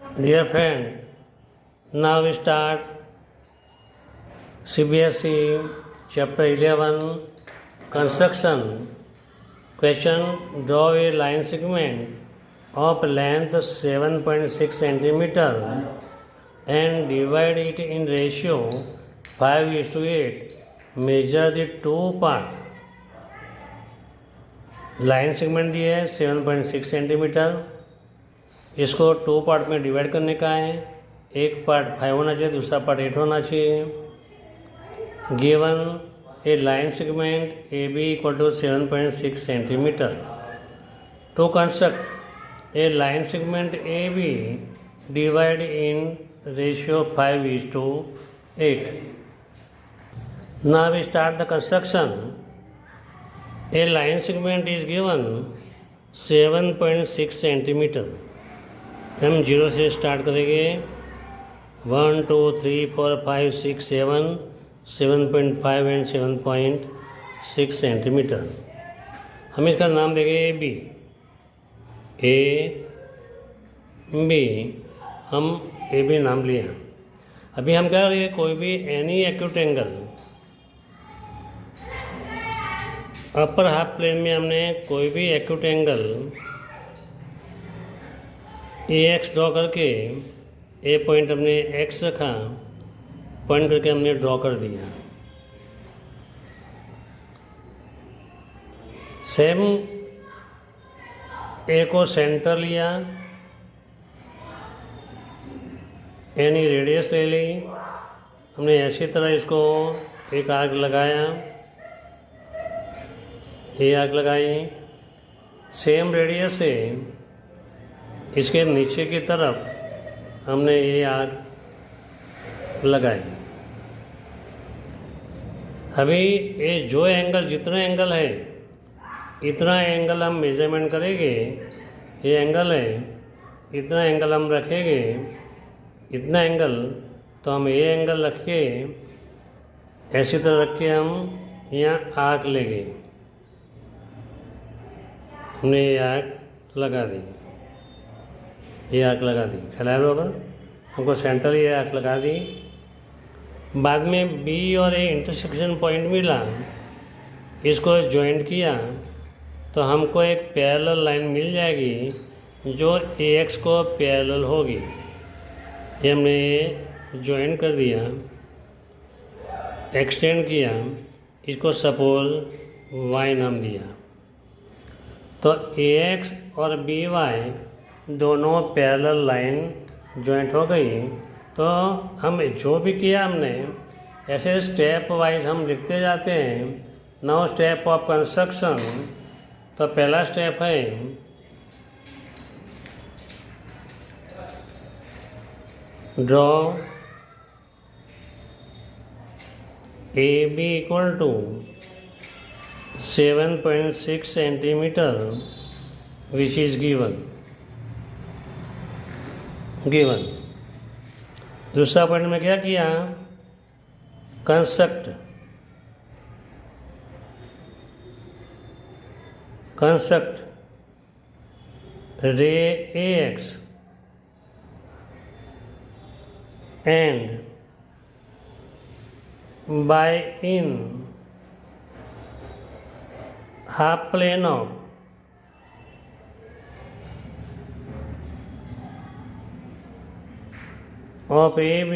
Dear friend, now we start CBSE chapter 11 construction. Question: draw a line segment of length 7.6 centimeter and divide it in ratio 5:8. Measure the two part. Line segment दी है 7.6 centimetre, इसको two part में divide करने का है। एक part 5 होना चाहिए, दूसरा पार्ट 8 होना चाहिए। Given a line segment A B equal to 7.6 centimetre. To construct a line segment A B divide in ratio 5:8. Now we start the construction. A line segment is given 7.6 centimetre. हम 0 से start करेंगे। 1 2 3 4 5 6 7 7.5 and 7.6 centimetre. हम इसका नाम देंगे A B. हम A B नाम लिए। अभी हम क्या करेंगे, कोई भी any acute angle upper half plane में हमने कोई भी acute angle A X draw करके ए पॉइंट हमने एक्स रखा, पॉइंट करके हमने ड्रॉ कर दिया। सेम ए को सेंटर लिया, एनी रेडियस ले ली, हमने ऐसी तरह इसको एक आर्क लगाया, ये आर्क लगाई। सेम रेडियस से इसके नीचे की तरफ हमने ये आर्क लगाई। अभी ये जो एंगल, जितना एंगल है इतना एंगल हम मेजरमेंट करेंगे। ये एंगल है, इतना एंगल हम रखेंगे, इतना एंगल, तो हम ये एंगल रख के ऐसी तरह रख के हम यहाँ आर्क लेंगे। हमने ये आर्क लगा दी, ये आर्क लगा दी, ख्याल है बराबर। हमको सेंटर ये आर्क लगा दी। बाद में बी और ए इंटरसेक्शन पॉइंट मिला, इसको जॉइंट किया तो हमको एक पैरेलल लाइन मिल जाएगी जो ए एक्स को पैरेलल होगी। ये हमने जॉइंट कर दिया, एक्सटेंड किया, इसको सपोज वाई नाम दिया। तो ए एक्स और बी वाई दोनों पैरेलल लाइन जॉइंट हो गई। तो हम जो भी किया हमने ऐसे स्टेप वाइज हम लिखते जाते हैं। Now step of construction. तो पहला स्टेप है draw A B equal to 7.6 centimetre which is given. दूसरा पॉइंट में क्या किया, construct ray A X and by in half plane of AB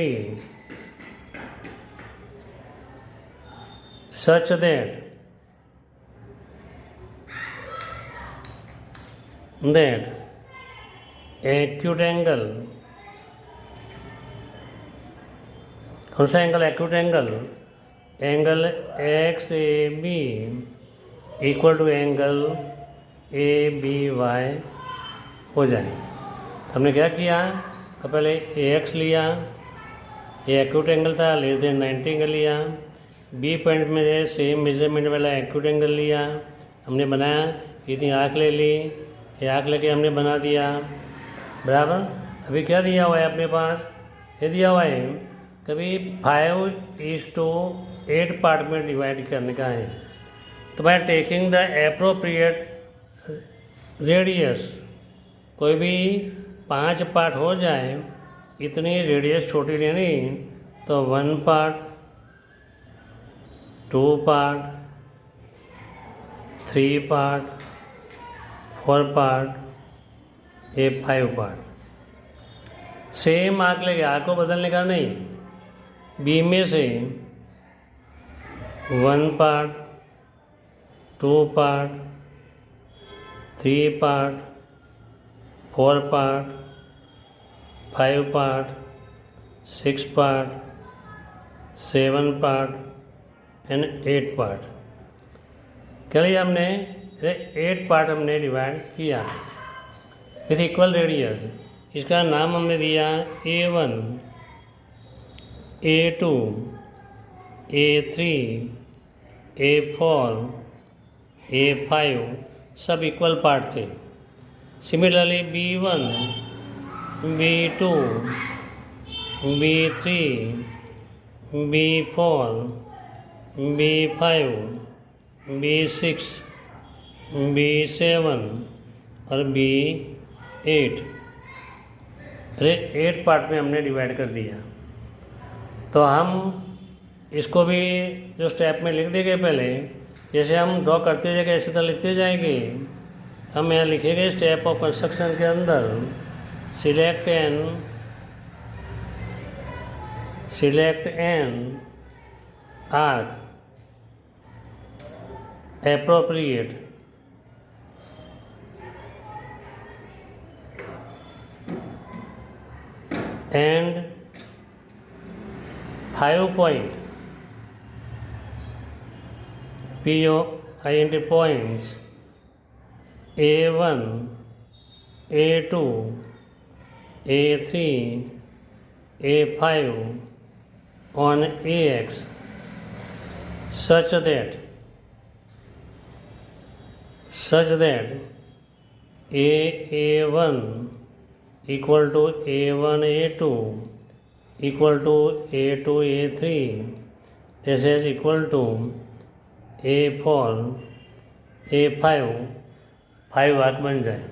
such that acute angle, कौन सा angle, acute angle X A B equal to angle A B Y हो जाए। तो हमने क्या किया, तो पहले ए एक्स लिया, ये एक्यूट एंगल था, लेस देन 90 एंगल लिया। बी पॉइंट में सेम मेजरमेंट वाला एक्यूट एंगल लिया, हमने बनाया, इतनी आँख ले ली, ये आँख लेके हमने बना दिया बराबर। अभी क्या दिया हुआ है अपने पास, ये दिया हुआ है कभी 5:8 पार्ट में डिवाइड करने का है। तो by taking the appropriate radius, कोई भी 5 पार्ट हो जाए इतनी रेडियस छोटी लेनी, तो 1 part, 2 part, 3 part, 4 part, 5 part. Same arc लेके, आर्क को बदलने का नहीं, बी में से 1 part, 2 part, 3 part, 4 part, 5 part, 6 part, 7 part and 8 part. चलिए हमने 8 पार्ट हमने डिवाइड किया विथ इक्वल रेडियस। इसका नाम हमने दिया A1, A2, A3, A4, A5, सब इक्वल पार्ट थे। Similarly B1, B2, B3, B4, B5, B6, B7 और B8, 8 पार्ट में हमने डिवाइड कर दिया। तो हम इसको भी जो स्टेप में लिख देंगे पहले, जैसे हम ड्रॉ करते जाएंगे ऐसे तरह लिखते जाएंगे। हम यहाँ लिखेंगे स्टेप ऑफ कंस्ट्रक्शन के अंदर select an arc appropriate and 5 point POINT points A1, A2, A3, A5 on AX such that A1 equal to A1 A2 equal to A2 A3, this is equal to A4 A5, 5 arc बन जाए।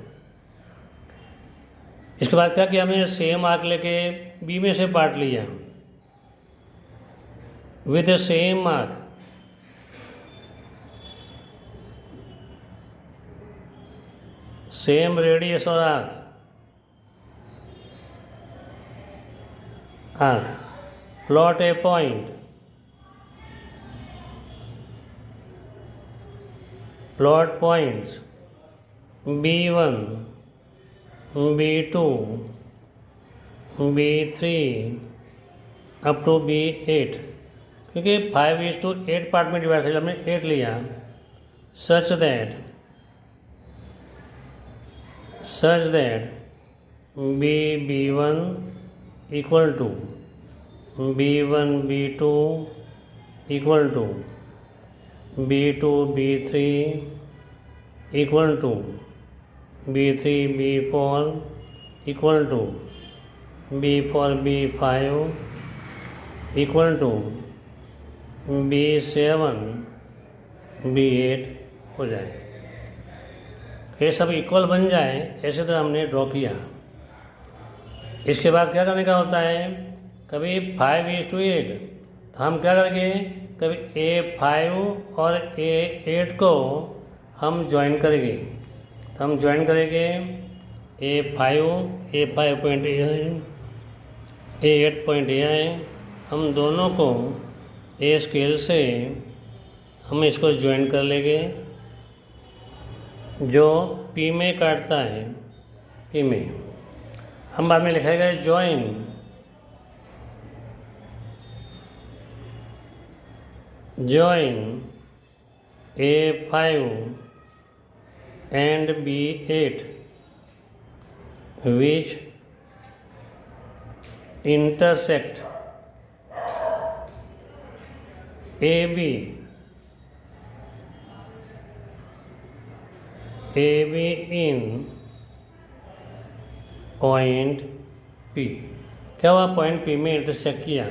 इसके बाद क्या किया, हमने same arc लेके B में से पार्ट लिया with the same arc, same radius और arc plot a point, plot points B1, B2, B3 up to B8, क्योंकि 5:8 पार्ट में डिवाइड है, हमने 8 लिया। Such that B1 equal to B1 B2 equal to B2 B3 equal to B3 B4 equal to B4 B5 equal to B7 B8 हो जाए। ये सब equal बन जाए, ऐसे तो हमने ड्रॉ किया। इसके बाद क्या करने का होता है, कभी 5:8 तो हम क्या करेंगे, कभी A5 और A8 को हम ज्वाइन करेंगे। तो हम ज्वाइन करेंगे A5 पॉइंट ए है, A8 पॉइंट ए है। हम दोनों को ए स्केल से हम इसको ज्वाइन कर लेंगे। जो P में काटता है, P में हम बाद में लिखेंगे join A5 and B8 which intersect AB in point P। क्या हुआ, पॉइंट P में इंटरसेक्ट किया।